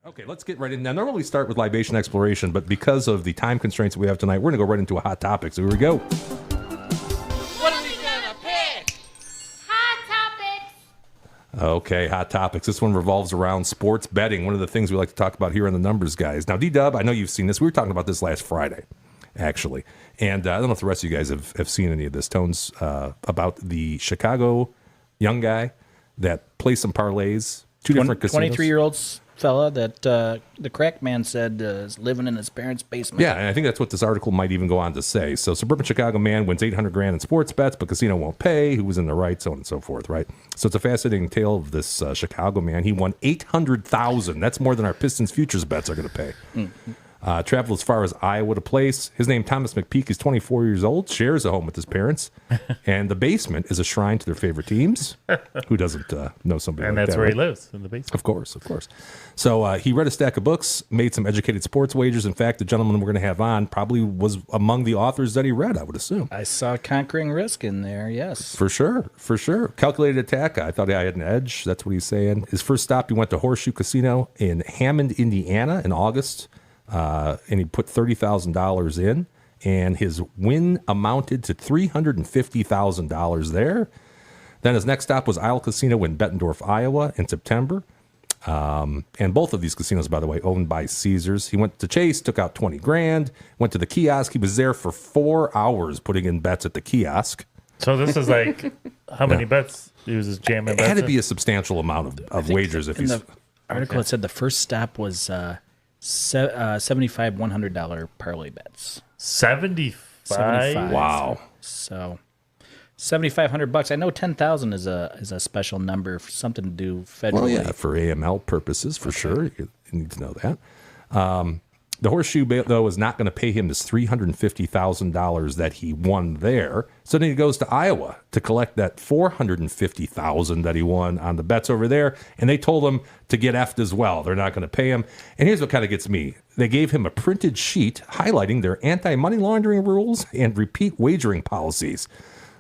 Okay, let's get right in. Now, normally we start with libation exploration, but because of the time constraints that we have tonight, we're going to go right into a hot topic. So here we go. What are we gonna pick? Hot topics. Okay, hot topics. This one revolves around sports betting, one of the things we like to talk about here on the Numbers Guys. Now, D-Dub, I know you've seen this. We were talking about this last Friday, actually. And I don't know if the rest of you guys have seen any of this. Tones, about the Chicago young guy that plays some parlays, two different casinos. 23-year-old fella that the crack man said is living in his parents' basement. Yeah, and I think that's what this article might even go on to say. So, suburban Chicago man wins $800,000 in sports bets, but casino won't pay. Who was in the right, so on and so forth, right? So, it's a fascinating tale of this Chicago man. He won $800,000. That's more than our Pistons futures bets are going to pay. Mm-hmm. Traveled as far as Iowa to place. His name, Thomas McPeak, is 24 years old, shares a home with his parents, and the basement is a shrine to their favorite teams. Who doesn't know somebody And like that? that's where he right? lives, in the basement. Of course. So he read a stack of books, made some educated sports wagers. In fact, the gentleman we're going to have on probably was among the authors that he read, I would assume. I saw Conquering Risk in there, yes. For sure. Calculated attack. I thought I had an edge. That's what he's saying. His first stop, he went to Horseshoe Casino in Hammond, Indiana in August. And he put $30,000 in, and his win amounted to $350,000 there. Then his next stop was Isle Casino in Bettendorf, Iowa in September. And both of these casinos, by the way, owned by Caesars. He went to Chase, took out $20,000, went to the kiosk. He was there for 4 hours putting in bets at the kiosk. So this is like, how many bets? He was just jamming It bets had to in? be a substantial amount of wagers. If In he's the article, it said the first stop was $75 $100 parlay bets. 75? 75. wow. So $7,500. I know 10,000 is a special number for something to do federally. Well, yeah, for AML purposes, for sure. You need to know that. The Horseshoe, though, is not going to pay him this $350,000 that he won there. So then he goes to Iowa to collect that $450,000 that he won on the bets over there. And they told him to get effed as well. They're not going to pay him. And here's what kind of gets me. They gave him a printed sheet highlighting their anti-money laundering rules and repeat wagering policies.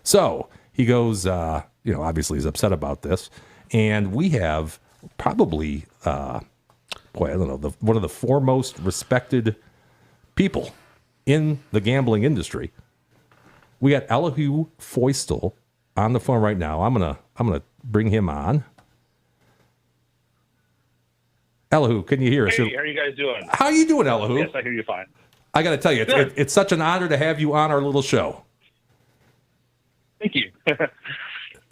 So he goes, obviously he's upset about this. And we have probably... I don't know, one of the foremost respected people in the gambling industry. We got Elihu Feustel on the phone right now. I'm gonna bring him on. Elihu, can you hear us? Hey, how are you guys doing? How are you doing, Elihu? Yes, I hear you fine. I got to tell you, it's such an honor to have you on our little show. Thank you.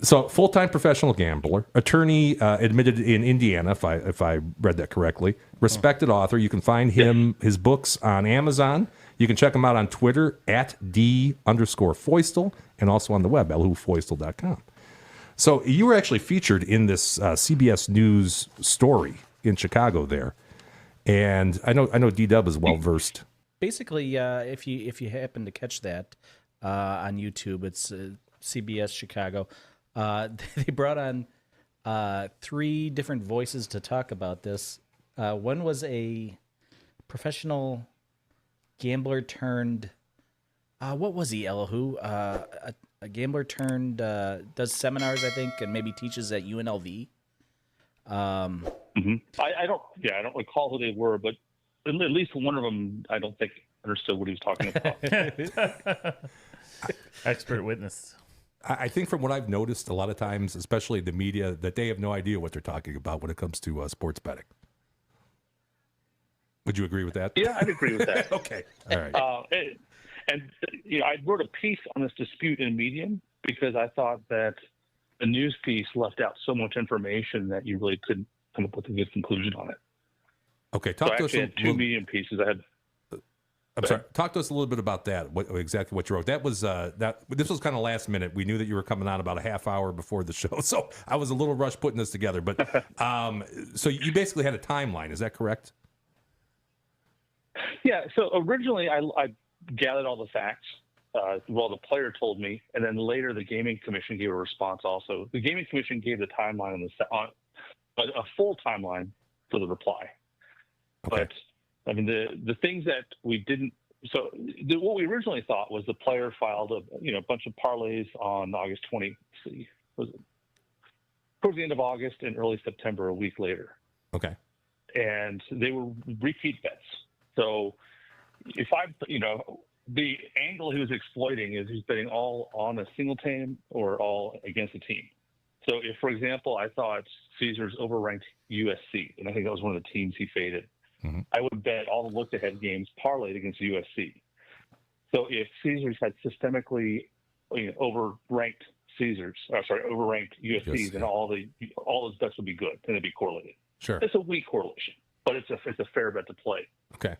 So, full-time professional gambler, attorney admitted in Indiana, if I read that correctly. Respected author. You can find his books on Amazon. You can check him out on Twitter at @D_Feustel and also on the web, elihufeustel.com. So, you were actually featured in this CBS News story in Chicago there, and I know D-Dub is well versed. Basically, if you happen to catch that on YouTube, it's CBS Chicago. They brought on 3 different voices to talk about this. One was a professional gambler turned, what was he, Elihu? A gambler turned, does seminars, I think, and maybe teaches at UNLV. I don't recall who they were, but at least one of them, I don't think understood what he was talking about. Expert witness. I think from what I've noticed a lot of times, especially the media, that they have no idea what they're talking about when it comes to sports betting. Would you agree with that? Yeah, I'd agree with that. Okay. All right. I wrote a piece on this dispute in Medium because I thought that the news piece left out so much information that you really couldn't come up with a good conclusion on it. Okay. So I actually had 2 Medium pieces. I'm sorry. Talk to us a little bit about that. Exactly what you wrote. That was This was kind of last minute. We knew that you were coming on about a half hour before the show, so I was a little rushed putting this together. But so you basically had a timeline. Is that correct? Yeah. So originally, I gathered all the facts. The player told me, and then later the Gaming Commission gave a response. Also, the Gaming Commission gave the timeline on a full timeline for the reply. Okay. But I mean, the things that we didn't. So what we originally thought was the player filed a bunch of parlays on August 20. Was it towards the end of August and early September, a week later? Okay. and they were repeat bets. So if the angle he was exploiting is he's betting all on a single team or all against a team. So if, for example, I thought Caesars overranked USC, and I think that was one of the teams he faded, I would bet all the look-ahead games parlayed against USC. So if Caesars had systemically overranked USC, then all those bets would be good, and they'd be correlated. Sure. It's a weak correlation, but it's a fair bet to play. Okay.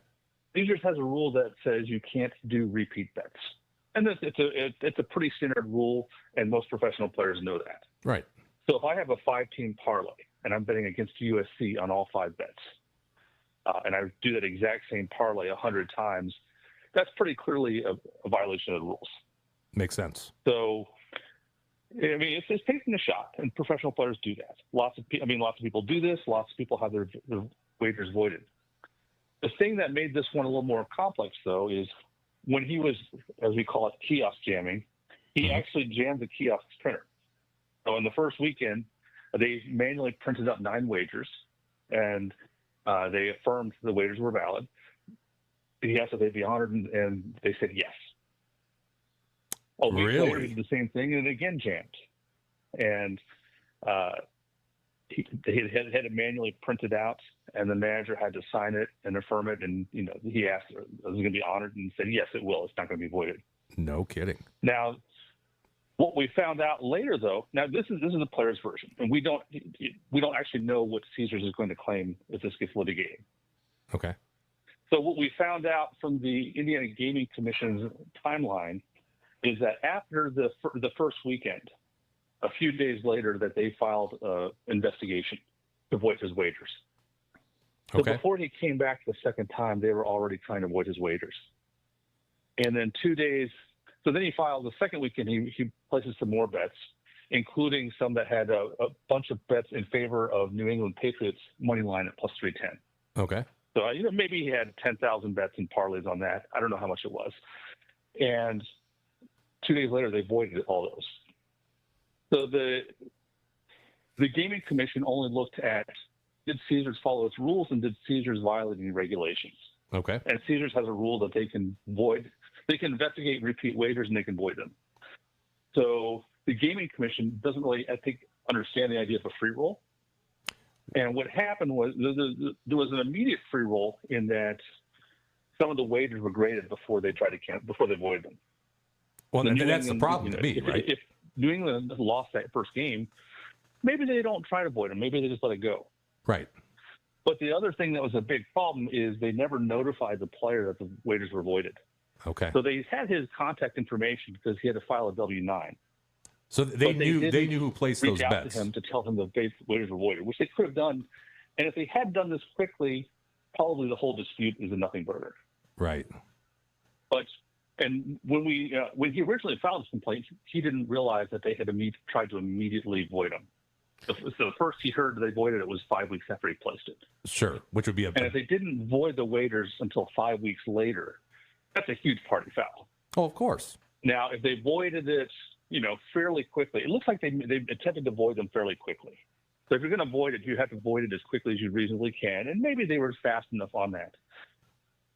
Caesars has a rule that says you can't do repeat bets, and it's a pretty standard rule, and most professional players know that. Right. So if I have a 5-team parlay and I'm betting against USC on all 5 bets, and I do that exact same parlay 100 times, that's pretty clearly a violation of the rules. Makes sense. So, I mean, it's taking a shot, and professional players do that. Lots of people do this. Lots of people have their wagers voided. The thing that made this one a little more complex, though, is when he was, as we call it, kiosk jamming, he actually jammed the kiosk printer. So in the first weekend, they manually printed up 9 wagers, and they affirmed the wagers were valid. He asked if they'd be honored, and they said yes. A week later, he did the same thing, and again jammed. And he had it manually printed out, and the manager had to sign it and affirm it. And he asked, "Is it going to be honored?" And he said, "Yes, it will. It's not going to be voided." No kidding. Now, what we found out later, though, now this is the player's version, and we don't actually know what Caesars is going to claim if this gets litigated. Okay. So what we found out from the Indiana Gaming Commission's timeline is that after the first weekend, a few days later, that they filed an investigation to void his wagers. So Okay. before he came back the second time, they were already trying to void his wagers. And then 2 days, so then he filed the second weekend, he places some more bets, including some that had a bunch of bets in favor of New England Patriots money line at plus 310. Okay. So, maybe he had 10,000 bets and parlays on that. I don't know how much it was. And 2 days later, they voided all those. So the Gaming Commission only looked at, did Caesars follow its rules, and did Caesars violate any regulations? Okay. And Caesars has a rule that they can void. They can investigate repeat wagers, and they can void them. So the Gaming Commission doesn't really, I think, understand the idea of a free roll. And what happened was there was an immediate free roll in that some of the wagers were graded before they voided them. Well, and that's the problem to me, right? If New England lost that first game, maybe they don't try to void them. Maybe they just let it go. Right. But the other thing that was a big problem is they never notified the player that the wagers were voided. Okay. So they had his contact information because he had to file a W-9. So they knew who placed those reach out bets. to him to tell him the wagers were voided, which they could have done. And if they had done this quickly, probably the whole dispute is a nothing burger. Right. But when he originally filed this complaint, he didn't realize that they had tried to immediately void him. So the first he heard they voided it was 5 weeks after he placed it. Sure. Which would be And if they didn't void the wagers until 5 weeks later, that's a huge party foul. Oh, of course. Now, if they voided it, fairly quickly, it looks like they attempted to void them fairly quickly. So if you're going to void it, you have to void it as quickly as you reasonably can, and maybe they were fast enough on that.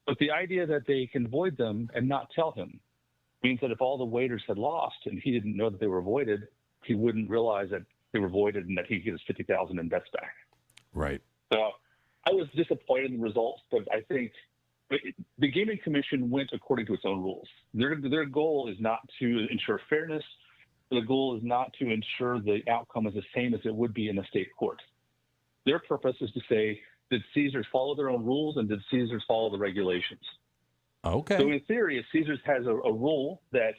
But the idea that they can void them and not tell him means that if all the wagers had lost and he didn't know that they were voided, he wouldn't realize that they were voided and that he'd get his 50,000 in bets back. Right. So I was disappointed in the results, but I think the Gaming Commission went according to its own rules. Their goal is not to ensure fairness. The goal is not to ensure the outcome is the same as it would be in a state court. Their purpose is to say, did Caesars follow their own rules, and did Caesars follow the regulations? Okay. So in theory, if Caesars has a rule that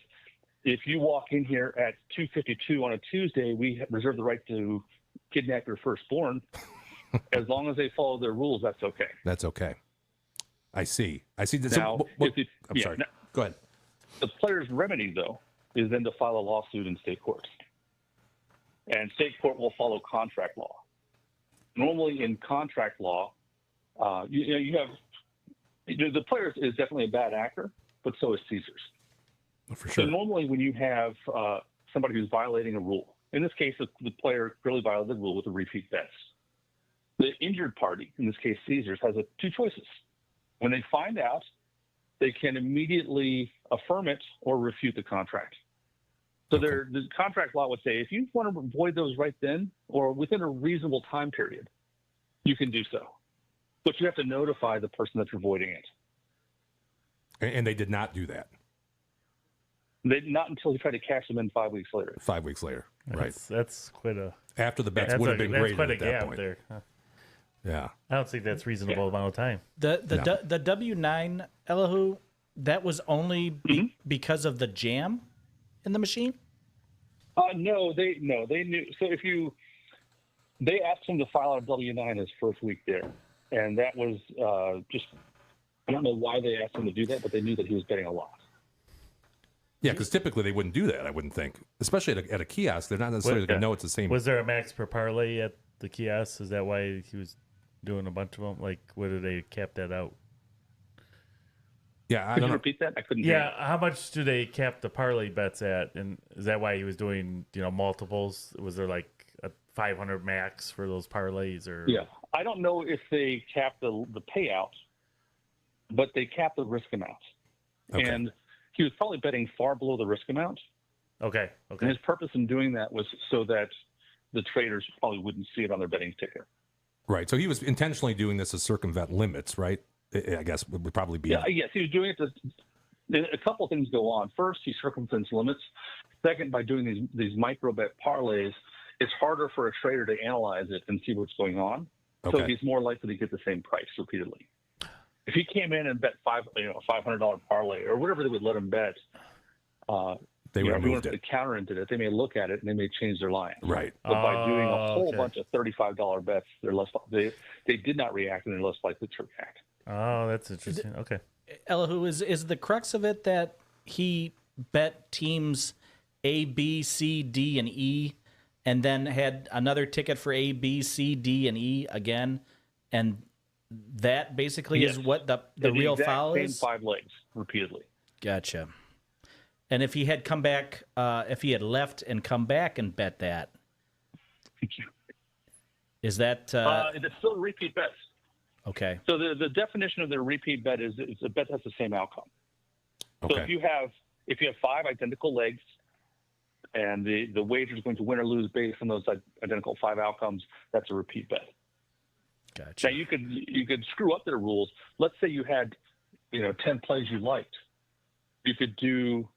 if you walk in here at 2:52 on a Tuesday, we reserve the right to kidnap your firstborn. As long as they follow their rules, that's okay. That's okay. I see. Now, I'm sorry. Go ahead. The player's remedy, though, is then to file a lawsuit in state court. And state court will follow contract law. Normally in contract law, you have the player is definitely a bad actor, but so is Caesars. For sure. So normally when you have somebody who's violating a rule, in this case, the player clearly violated the rule with the repeat bets. The injured party, in this case Caesars, has two choices. When they find out, they can immediately affirm it or refute the contract. So the contract law would say if you want to avoid those right then or within a reasonable time period, you can do so. But you have to notify the person that you're voiding it. And they did not do that. They not until he tried to cash them in 5 weeks later. 5 weeks later, right? That's quite a. After the bets would have been that's graded quite a at that gap point. there. Huh. Yeah. I don't think that's reasonable amount of time. The W9 Elihu, that was only because of the jam in the machine. No, they knew. So they asked him to file out a W-9 his first week there, and that was just. I don't know why they asked him to do that, but they knew that he was betting a lot. Yeah, because typically they wouldn't do that, I wouldn't think. Especially at a kiosk. They're not necessarily going to know it's the same. Was there a max per parlay at the kiosk? Is that why he was doing a bunch of them? Like, what did they cap that out? Yeah, I Could don't you know. repeat that? I couldn't hear Yeah, how much do they cap the parlay bets at? And is that why he was doing, multiples? Was there like a 500 max for those parlays? Or Yeah. I don't know if they capped the payout, but they capped the risk amount. Okay. And he was probably betting far below the risk amount. Okay. And his purpose in doing that was so that the traders probably wouldn't see it on their betting ticker. Right. So he was intentionally doing this to circumvent limits, right? I guess would probably be. Yeah, yes, he was doing it a couple of things go on. First, he circumvents limits. Second, by doing these micro bet parlays, it's harder for a trader to analyze it and see what's going on. So Okay. he's more likely to get the same price repeatedly. If he came in and bet $500 parlay or whatever they would let him bet, They everyone removed put a it. counter into it. They may look at it and they may change their line. Right. But by doing a whole okay. bunch of $35 bets, they're less. They did not react and they're less likely to react. Oh, that's interesting. Okay. Elihu, is the crux of it that he bet teams A, B, C, D, and E, and then had another ticket for A, B, C, D, and E again, and that basically is Yes. what the real exact foul same is? 5 legs repeatedly. Gotcha. And if he had come back, if he had left and come back and bet that, is that It's still a repeat bets. okay? So the definition of the repeat bet is it's a bet that's the same outcome. So Okay. if you have 5 identical legs, and the wager is going to win or lose based on those identical 5 outcomes, that's a repeat bet. Gotcha. Now you could screw up their rules. Let's say you had 10 plays you liked. You could do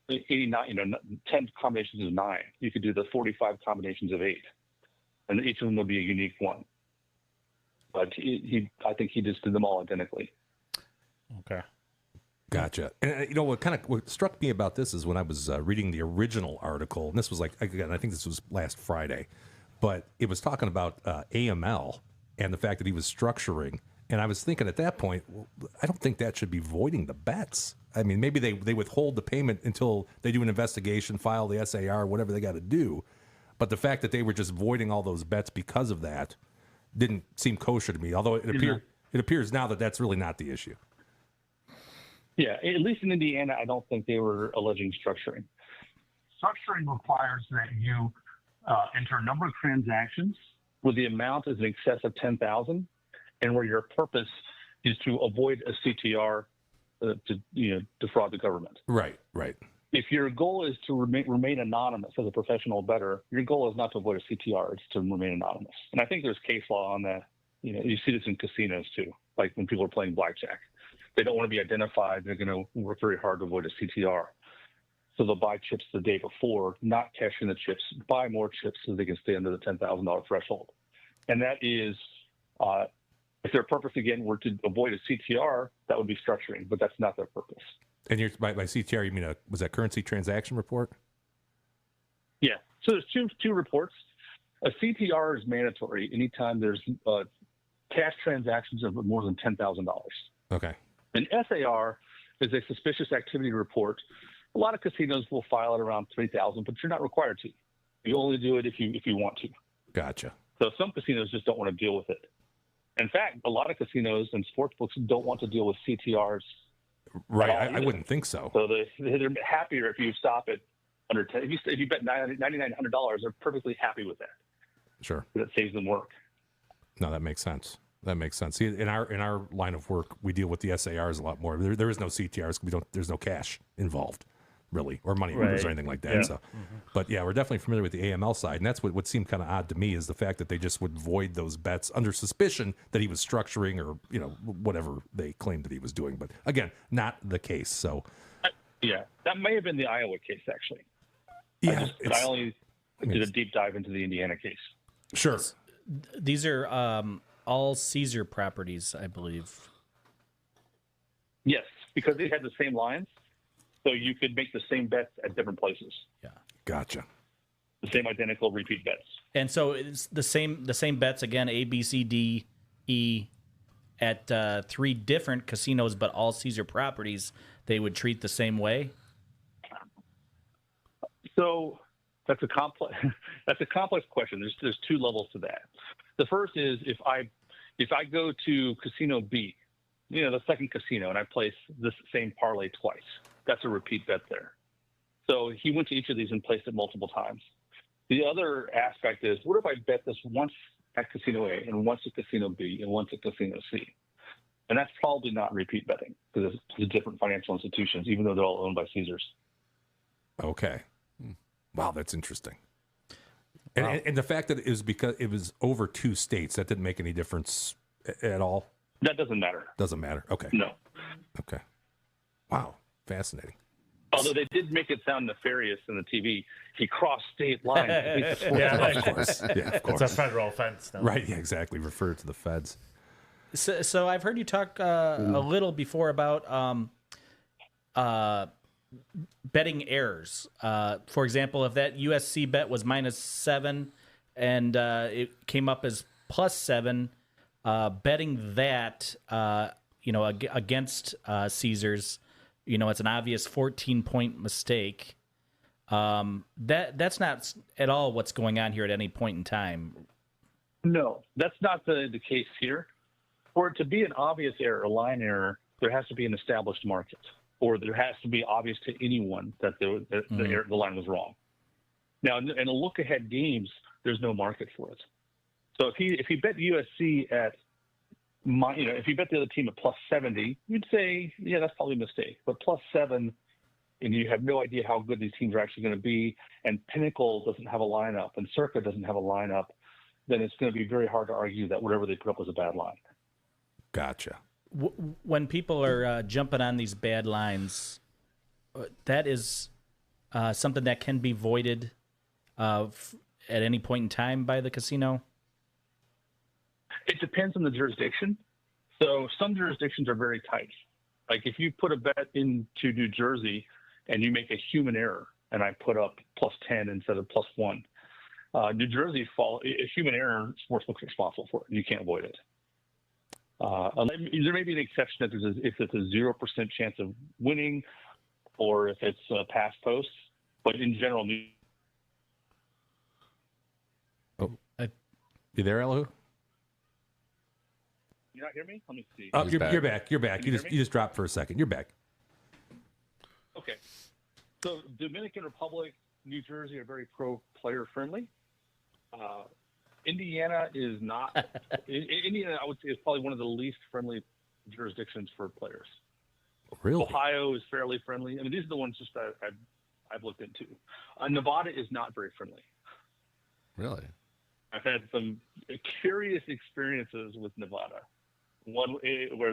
89, 10 combinations of 9. You could do the 45 combinations of 8, and each of them would be a unique one. But I think he just did them all identically. Okay. Gotcha. And what struck me about this is when I was reading the original article, and this was I think this was last Friday, but it was talking about AML and the fact that he was structuring. And I was thinking at that point, well, I don't think that should be voiding the bets. I mean, maybe they withhold the payment until they do an investigation, file the SAR, whatever they got to do. But the fact that they were just voiding all those bets because of that didn't seem kosher to me. Although it appears now that that's really not the issue. Yeah, at least in Indiana, I don't think they were alleging structuring. Structuring requires that you enter a number of transactions where the amount is in excess of $10,000, and where your purpose is to avoid a CTR to defraud the government. Right. If your goal is to remain anonymous as a professional bettor, your goal is not to avoid a CTR; it's to remain anonymous. And I think there's case law on that. You see this in casinos too, like when people are playing blackjack. They don't want to be identified. They're going to work very hard to avoid a CTR. So they'll buy chips the day before, not cash in the chips, buy more chips so they can stay under the $10,000 threshold. And that is, if their purpose, again, were to avoid a CTR, that would be structuring, but that's not their purpose. And by CTR, you mean was that currency transaction report? Yeah. So there's two reports. A CTR is mandatory anytime there's cash transactions of more than $10,000. Okay. An SAR is a suspicious activity report. A lot of casinos will file it around $3,000, but you're not required to. You only do it if you want to. Gotcha. So some casinos just don't want to deal with it. In fact, a lot of casinos and sports books don't want to deal with CTRs. Right. I wouldn't think so. So they're happier if you stop it under 10. If you bet $9,900, they're perfectly happy with that. Sure. That saves them work. No, that makes sense. That makes sense. See, in our line of work, we deal with the SARs a lot more. There is no CTRs. There's no cash involved, really, or money orders or anything like that. Yeah. So, but yeah, we're definitely familiar with the AML side, and that's what seemed kind of odd to me is the fact that they just would void those bets under suspicion that he was structuring or whatever they claimed that he was doing. But again, not the case. So, Yeah, that may have been the Iowa case actually. yeah, I only did a deep dive into the Indiana case. sure. These are all Caesar properties, I believe. Yes, because they had the same lines, so you could make the same bets at different places. Yeah. Gotcha. The same identical repeat bets. And so it's the same bets again, A, B, C, D, E, at 3 different casinos, but all Caesar properties. They would treat the same way. So that's a complex question. There's 2 levels to that. The first is if I go to casino B, the second casino, and I place this same parlay twice, that's a repeat bet there. So he went to each of these and placed it multiple times. The other aspect is, what if I bet this once at casino A and once at casino B and once at casino C? And that's probably not repeat betting because it's different financial institutions, even though they're all owned by Caesars. Okay. Wow, that's interesting. And the fact that it was because it was over 2 states, that didn't make any difference at all? That doesn't matter. Doesn't matter. Okay. No. Okay. Wow. Fascinating. Although they did make it sound nefarious in the TV. He crossed state lines. Of course. Yeah, of course. It's a federal offense now. Right. Yeah, exactly. Refer to the feds. So I've heard you talk a little before about betting errors. For example, if that USC bet was -7 and it came up as +7, betting that against Caesars, it's an obvious 14-point mistake. That's not at all what's going on here at any point in time. No, that's not the case here. For it to be an obvious error, a line error, there has to be an established market, or there has to be obvious to anyone that the line was wrong. Now, in a look-ahead games, there's no market for it. So if he bet USC at, if you bet the other team at +70, you'd say, yeah, that's probably a mistake. But +7, and you have no idea how good these teams are actually going to be, and Pinnacle doesn't have a lineup, and Circa doesn't have a lineup, then it's going to be very hard to argue that whatever they put up was a bad line. Gotcha. When people are jumping on these bad lines, that is something that can be voided at any point in time by the casino? It depends on the jurisdiction. So some jurisdictions are very tight. Like if you put a bet into New Jersey and you make a human error, and I put up +10 instead of +1, New Jersey a human error, sportsbook's responsible for it. You can't avoid it. There may be an exception that if it's a 0% chance of winning, or if it's pass posts. But in general, You there, Elihu? you not hear me? Let me see. Oh, you're back. back. You're back. Can You you hear just dropped for a second. You're back. Okay. So Dominican Republic, New Jersey are very pro-player friendly. Indiana is not. Indiana, I would say, is probably one of the least friendly jurisdictions for players. Really? Ohio is fairly friendly. I mean, these are the ones just that I've looked into. Nevada is not very friendly. Really? I've had some curious experiences with Nevada. One where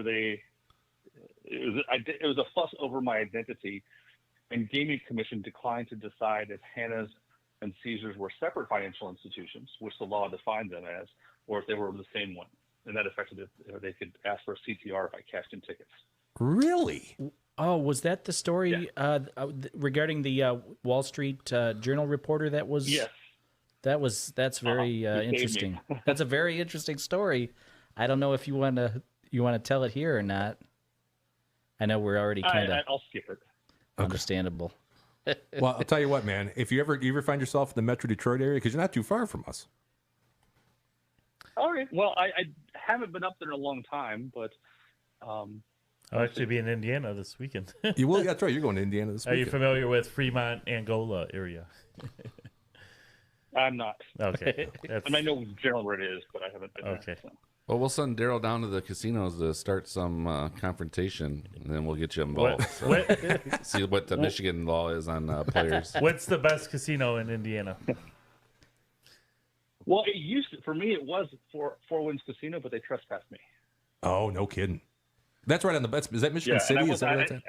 it was a fuss over my identity, and Gaming Commission declined to decide if Hannah's and Caesars were separate financial institutions, which the law defined them as, or if they were the same one. And that affected if they could ask for a CTR if I cashed in tickets. Really? Oh, was that the story regarding the Wall Street Journal reporter that was? Yes. That's very interesting. That's a very interesting story. I don't know if you want to tell it here or not. I know we're already kind of. I'll skip it. Understandable. Well, I'll tell you what, man. If you ever find yourself in the Metro Detroit area, because you're not too far from us. All right. Well, I haven't been up there in a long time, but I'll actually be in Indiana this weekend. You will. That's right. You're going to Indiana this Are weekend. you familiar with Fremont, Angola area? I'm not. Okay. That's, I mean, I know generally where it is, but I haven't been Okay. there. So. Well, we'll send Daryl down to the casinos to start some confrontation, and then we'll get you involved. What, So, what, see what the Michigan law is on players. what's the best casino in Indiana? Well, it used to, for me, it was Four Winds Casino, but they trespassed me. Oh, no kidding. That's right on the bets. Is that Michigan and I City? was- Is that where that's at?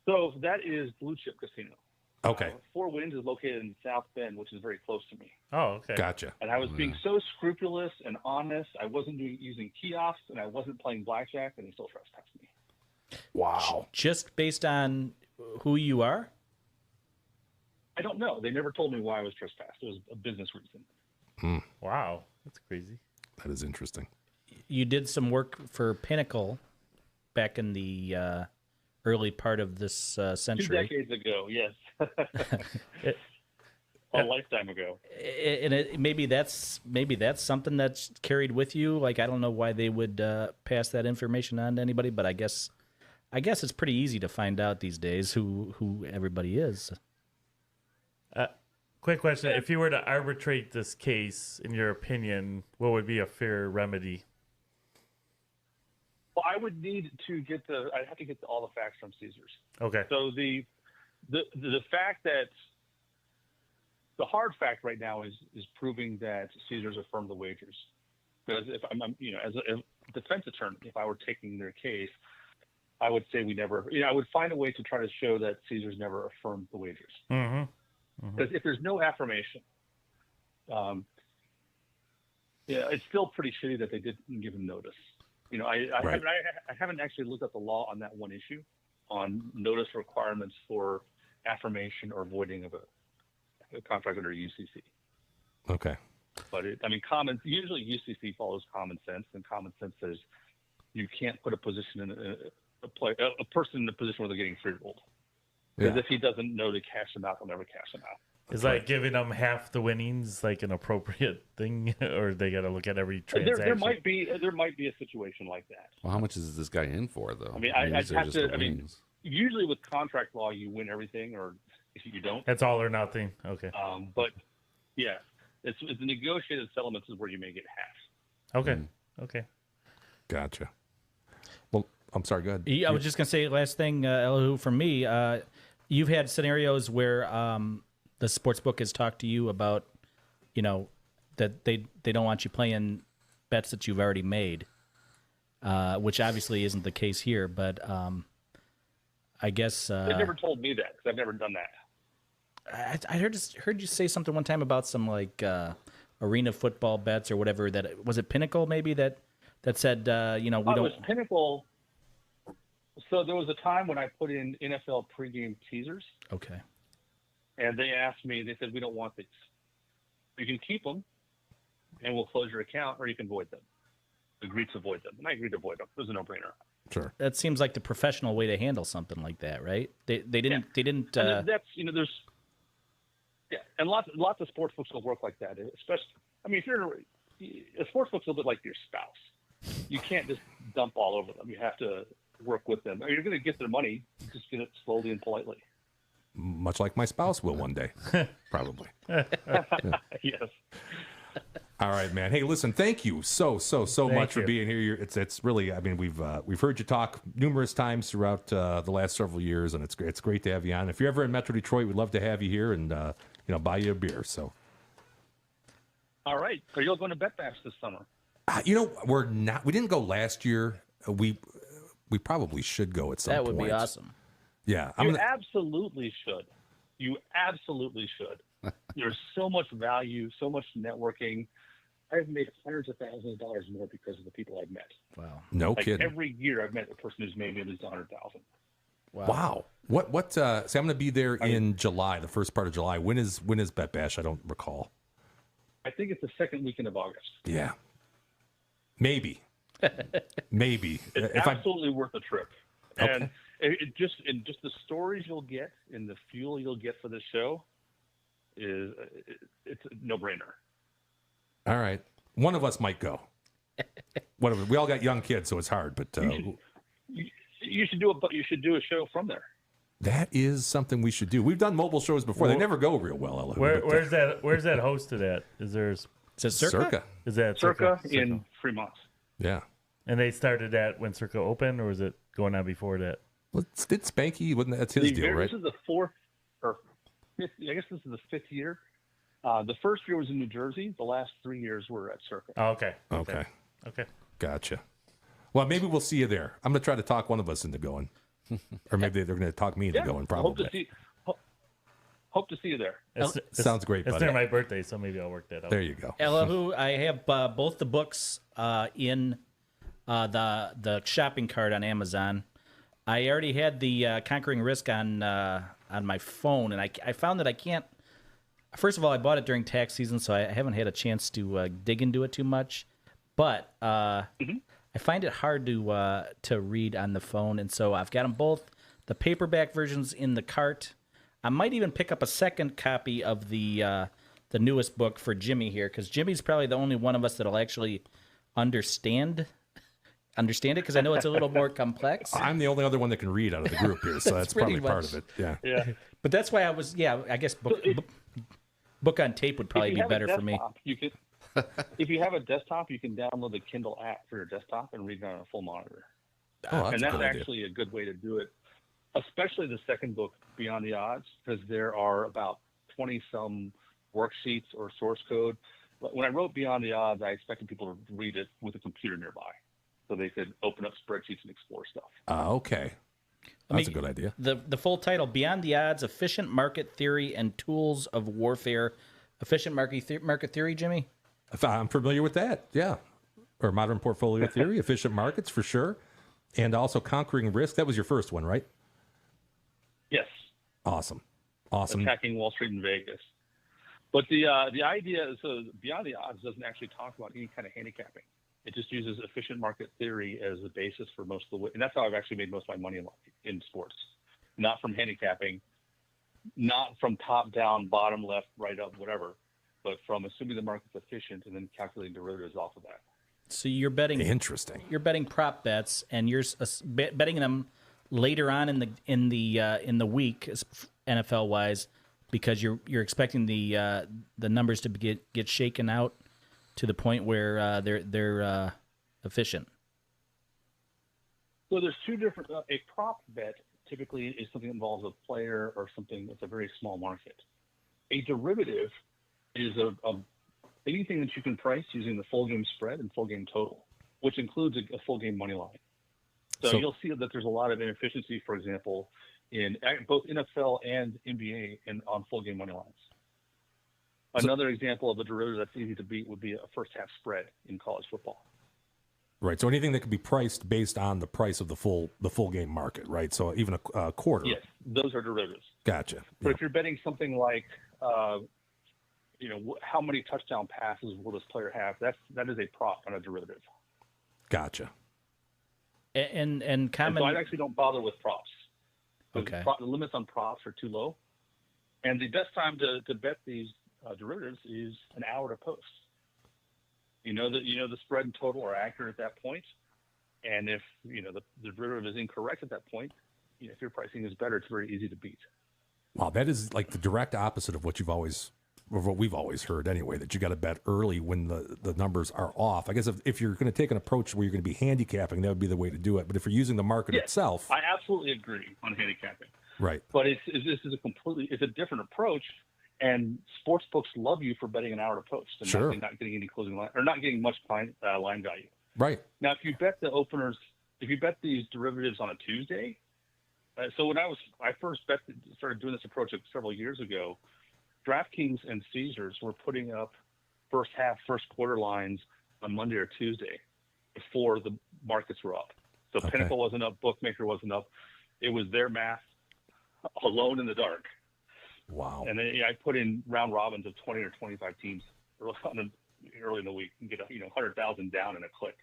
So that is Blue Chip Casino. Okay, Four Winds is located in South Bend, which is very close to me. Oh, okay. gotcha. And I was being so scrupulous and honest. I wasn't using kiosks, and I wasn't playing blackjack, and they still trespassed me. Wow. Just based on who you are? I don't know. They never told me why I was trespassed. It was a business reason. Wow. That's crazy. That is interesting. You did some work for Pinnacle back in the early part of this 2 century. decades ago, yes. It- A lifetime ago. And maybe that's something that's carried with you. Like, I don't know why they would pass that information on to anybody, but I guess it's pretty easy to find out these days who everybody is. Quick question. If you were to arbitrate this case, in your opinion, what would be a fair remedy? Well, I would need to get I'd have to get all the facts from Caesars. Okay. So the fact that the hard fact right now is proving that Caesars affirmed the wagers. Because if I'm as a defense attorney, if I were taking their case, I would say we never. I would find a way to try to show that Caesars never affirmed the wagers. Mm-hmm. Because if there's no affirmation, it's still pretty shitty that they didn't give him notice. I Right. haven't actually looked up the law on that one issue, on notice requirements for affirmation or voiding of a contract under UCC. Okay. But usually UCC follows common sense, and common sense says you can't put a position in a person in a position where they're getting free-rolled. Because Yeah. if he doesn't know to cash them out, he'll never cash them out. Is like giving them half the winnings like an appropriate thing, or they got to look at every transaction? There might be a situation like that. Well, how much is this guy in for, though? I mean, I'd these are have just to. the I mean, wings. usually with contract law, you win everything, or if you don't. That's all or nothing. Okay. But yeah, it's the negotiated settlements is where you may get half. Okay. Okay. Gotcha. Well, I'm sorry. Go ahead. I was just gonna say last thing, Elihu, from me. You've had scenarios where the sports book has talked to you about, that they don't want you playing bets that you've already made, which obviously isn't the case here. But I guess They never told me that because I've never done that. I heard you say something one time about some like arena football bets or whatever. That was it. Pinnacle maybe that said we It don't. was Pinnacle. So there was a time when I put in NFL pregame teasers, Okay. and they asked me. They said, "We don't want these. You can keep them, and we'll close your account, or you can void them." Agreed to void them, and I agreed to void them. It was a no-brainer. Sure. That seems like the professional way to handle something like that, right? They didn't. And that's there's and lots of sports books will work like that. Especially, if you're a sports book's a little bit like your spouse. You can't just dump all over them. You have to work with them. You're going to get their money. Just get it slowly and politely. Much like my spouse will one day, probably. Yes. All right, man. Hey, listen, thank you so much for you. being here. It's really, we've heard you talk numerous times throughout the last several years, and it's great to have you on. If you're ever in Metro Detroit, we'd love to have you here and buy you a beer. So, All right. Are you all going to Bet Bash this summer? we're not. We didn't go last year. We probably should go at some That point. would be awesome. Yeah, You absolutely should. You absolutely should. There's so much value, so much networking. I've made hundreds of thousands of dollars more because of the people I've met. Wow. no Like kidding. every year, I've met a person who's made me at least 100,000. Wow. What? So I'm going to be there in July, the first part of July. When is Bet Bash? I don't recall. I think it's the second weekend of August. Yeah. Maybe. Maybe. It's absolutely worth a trip. Okay. And it just the stories you'll get and the fuel you'll get for this show it's a no-brainer. All right. One of us might go. Whatever. We all got young kids, so it's hard. But You should do a show from there. That is something we should do. We've done mobile shows before. They never go real well. Elihu, but, Where's that hosted at? Is there Is it Circa? is that Circa in Fremont. Yeah. And they started that when Circa opened, or was it going on before that? Well, did Spanky, that's his deal, right? This is the fourth or fifth. I guess this is the fifth year. The first year was in New Jersey. The last 3 years were at Circa. Oh, okay. Okay. Okay. Gotcha. Well, maybe we'll see you there. I'm going to try to talk one of us into going. Or maybe they're going to talk me into going, probably. Hope to see you there. Sounds great, It's buddy. near my birthday, so maybe I'll work that out. There you go. Elihu, I have both the books in the shopping cart on Amazon. I already had the Conquering Risk on my phone, and I found that I can't. First of all, I bought it during tax season, so I haven't had a chance to dig into it too much. But I find it hard to read on the phone, and so I've got them both. The paperback versions in the cart. I might even pick up a second copy of the newest book for Jimmy here, because Jimmy's probably the only one of us that'll actually understand it, because I know it's a little more complex. I'm the only other one that can read out of the group here, so that's pretty probably part much. of it. Yeah. Yeah. But that's why I guess book on tape would probably be better for me. You can, if you have a desktop, you can download the Kindle app for your desktop and read it on a full monitor. Oh, And that's a that's good idea. actually a good way to do it, especially the second book, Beyond the Odds, because there are about 20-some worksheets or source code. But when I wrote Beyond the Odds, I expected people to read it with a computer nearby so they could open up spreadsheets and explore stuff. Okay. That's a good idea. The full title, Beyond the Odds, Efficient Market Theory and Tools of Warfare. Efficient market theory, Jimmy? I'm familiar with that, yeah. Or modern portfolio theory, efficient markets for sure. And also Conquering Risk. That was your first one, right? Yes. Awesome. Attacking Wall Street and Vegas. But the idea is, so Beyond the Odds doesn't actually talk about any kind of handicapping. It just uses efficient market theory as the basis for most of the way. And that's how I've actually made most of my money in sports. Not from handicapping, not from top down, bottom left, right up, whatever, but from assuming the market's efficient and then calculating derivatives off of that. So you're betting. Interesting. You're betting prop bets, and you're betting them later on in the week, NFL wise, because you're expecting the numbers to get shaken out to the point where they're efficient. So there's two different. A prop bet typically is something that involves a player or something that's a very small market. A derivative is anything that you can price using the full game spread and full game total, which includes a full game money line. So you'll see that there's a lot of inefficiency, for example, in both NFL and NBA on full game money lines. Another example of a derivative that's easy to beat would be a first half spread in college football. Right. So anything that can be priced based on the price of the full game market, right? So even a quarter. Yes, those are derivatives. Gotcha. But if you're betting something like, how many touchdown passes will this player have? That is a prop on a derivative. Gotcha. And So I actually don't bother with props. Okay. The limits on props are too low, and the best time to bet these derivatives is an hour to post. The spread and total are accurate at that point, and if the derivative is incorrect at that point, if your pricing is better, it's very easy to beat. Wow, that is like the direct opposite of what we've always heard anyway, that you got to bet early when the numbers are off. I guess if you're going to take an approach where you're going to be handicapping, that would be the way to do it. But if you're using the market itself. I absolutely agree on handicapping. Right. But this is a different approach, and sports books love you for betting an hour to post and Sure. not getting any closing line or not getting much line value. Right. Now, if you bet if you bet these derivatives on a Tuesday, so when I first started doing this approach several years ago, DraftKings and Caesars were putting up first half, first quarter lines on Monday or Tuesday before the markets were up. So Okay. Pinnacle wasn't up, Bookmaker wasn't up. It was their math alone in the dark. Wow. And then I put in round robins of 20 or 25 teams early in the week and get 100,000 down in a click.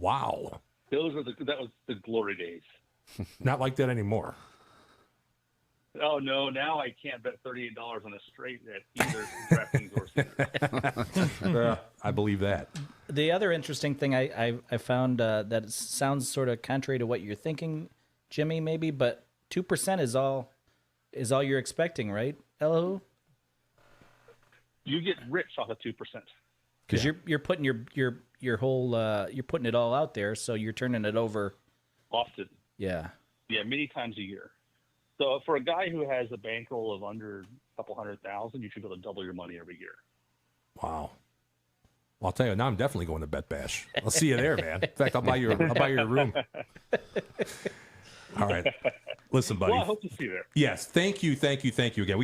Wow. That was the glory days. Not like that anymore. Oh no! Now I can't bet $38 on a straight at either DraftKings or Caesars. I believe that. The other interesting thing I found that it sounds sort of contrary to what you're thinking, Jimmy, maybe, but 2% is all you're expecting, right, Elihu? You get rich off of 2%. Because you're putting your whole you're putting it all out there, so you're turning it over Often. Yeah. Yeah, many times a year. So for a guy who has a bankroll of under a couple 100,000, you should be able to double your money every year. Wow. Well, I'll tell you, now I'm definitely going to Bet Bash. I'll see you there, man. In fact, I'll buy your room. All right. Listen, buddy. Well, I hope to see you there. Yes, thank you again.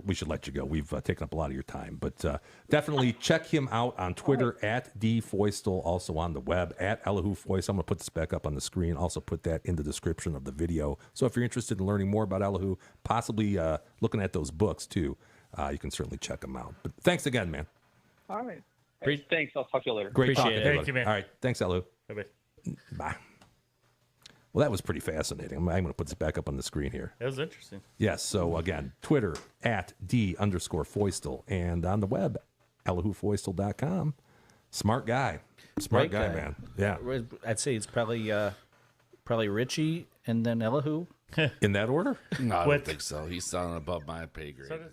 We should let you go. We've taken up a lot of your time, but definitely check him out on Twitter at @dfeustel, also on the web at Elihu Feustel. I'm going to put this back up on the screen. Also put that in the description of the video. So if you're interested in learning more about Elihu, possibly looking at those books too, you can certainly check them out. But thanks again, man. All right. Hey, thanks. I'll talk to you later. Great Appreciate talking it. to you. Thank you, man. All right, thanks, Elihu. Bye-bye. Bye. Well, that was pretty fascinating. I'm going to put this back up on the screen here. That was interesting. Yes. So again, Twitter at @D_Feustel and on the web, ElihuFeustel.com. Smart guy. Smart guy, man. Yeah. I'd say it's probably Richie and then Elihu. In that order? No, I What? don't think so. He's sounding above my pay grade. So does